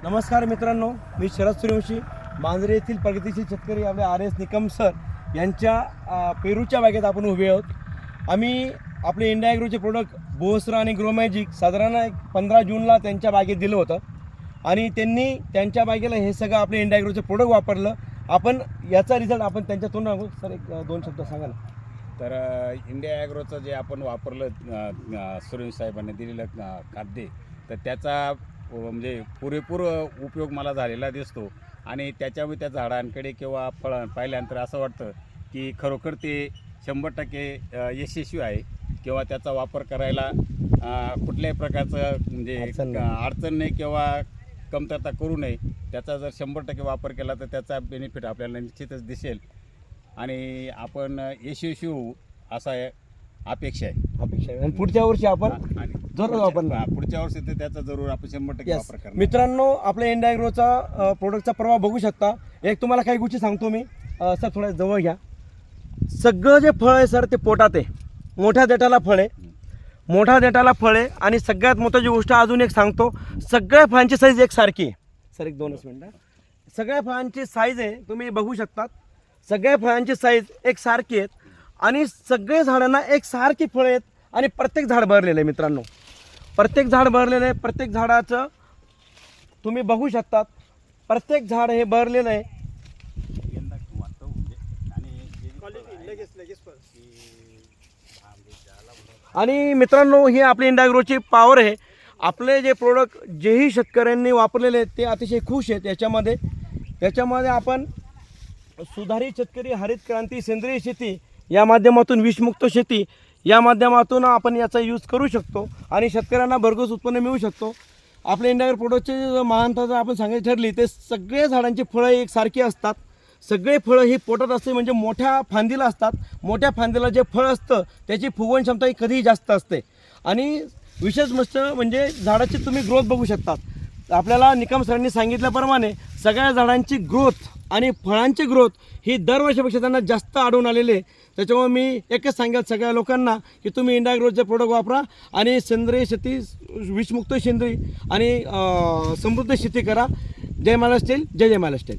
नमस्कार मित्रांनो, मी शरद सूर्यवंशी मांजरे येथील प्रगतीशील शेतकरी आपले RS निकम सर यांच्या पेरूच्या बागेत आपण उभे आहोत। आम्ही आपले इंडिया ॲग्रोचे प्रोडक्ट बोसरा आणि ग्रोमॅजिक साधारण 15 जूनला त्यांच्या बागेत दिलं होतं आणि त्यांनी त्यांच्या बागेला हे सगळं आपले इंडिया ॲग्रोचे प्रोडक्ट वापरलं। आपण याचा रिझल्ट आपण त्यांच्या तोंडातून सर एक दोन शब्द सांगा ना। तर इंडिया ॲग्रोचं जे आपण वापरलं सूर्यवंशी साहेबांनी दिलेलं खाद्य, तर त्याचा म्हणजे पुरेपूर उपयोग मला झालेला दिसतो आणि त्याच्यामुळे त्या झाडांकडे किंवा फळां पाहिल्यानंतर असं वाटतं की खरोखर ते 100% यशस्वी आहे किंवा त्याचा वापर करायला कुठल्याही प्रकारचं म्हणजे अडचण नाही किंवा कमतरता करू नये। त्याचा जर 100% वापर केला तर त्याचा बेनिफिट आपल्याला निश्चितच दिसेल आणि आपण यशस्वी होऊ असा अपेक्षा आहे। आणि पुढच्या वर्षी आपण जरूर वापरणार। पुढच्या वर्षी तर त्याचा जरूर आपण 100% वापर करणार। मित्रांनो, आपल्या इंडिया ॲग्रोचा प्रोडक्टचा प्रभाव बघू शकता। एक तुम्हाला काही गोष्टी सांगतो मी, सर थोड्या जवळ घ्या। सगळं जे फळ आहे सर ते पोटात आहे, मोठ्या देठाला फळ आहे, मोठ्या देठाला फळ आहे आणि सगळ्यात महत्त्वाची गोष्ट अजून एक सांगतो, सगळ्या फळांची साईज एक सारखी आहे। सर एक 2 मिनिटं, सगळ्या फळांची साईज आहे तुम्ही बघू शकतात, सगळ्या फळांची साईज एक सारखी आहेत आणि सगळे झाडांना एक सारखी फळं आहेत आणि प्रत्येक झाड भरलेलं आहे। मित्रांनो, प्रत्येक झाड भरलेलं आहे, प्रत्येक झाडाचं तुम्ही बघू शकतात, प्रत्येक झाड हे भरलेलं आहे। आणि मित्रांनो, ही आपली इंडिया ॲग्रोची पॉवर आहे। आपले जे प्रोडक्ट जेही शेतकऱ्यांनी वापरलेले आहेत ते अतिशय खुश आहेत। याच्यामध्ये आपण सुधारित शेतकरी, हरित क्रांती, सेंद्रिय शेती या माध्यमातून, विषमुक्त शेती या माध्यमातून आपण याचा यूज करू शकतो आणि शेतकऱ्यांना भरघोस उत्पन्न मिळू शकतो। आपल्या इंडिया ॲग्रो प्रोडक्टचे महानता जर आपण सांगायची ठरली ते सगळे झाडांची फळं एकसारखी असतात। सगळे फळं ही पोटात असते म्हणजे मोठ्या फांदीला असतात। मोठ्या फांदीला जे फळ असतं त्याची फुगवण क्षमता ही कधीही जास्त असते आणि विशेष मस्त म्हणजे झाडाची तुम्ही ग्रोथ बघू शकतात। आपल्याला निकम सरांनी सांगितल्याप्रमाणे सगळ्या झाडांची ग्रोथ आणि फळांची ग्रोथ ही दरवर्षीपेक्षा त्यांना जास्त आढळून आलेली आहे। त्याच्यामुळे मी एकच सांगेल सगळ्या लोकांना की तुम्ही इंडिया ॲग्रोचे प्रोडक्ट वापरा आणि सेंद्रिय शेती, विषमुक्त सेंद्रिय आणि समृद्ध शेती करा। जय महाराष्ट्र, जय महाराष्ट्र।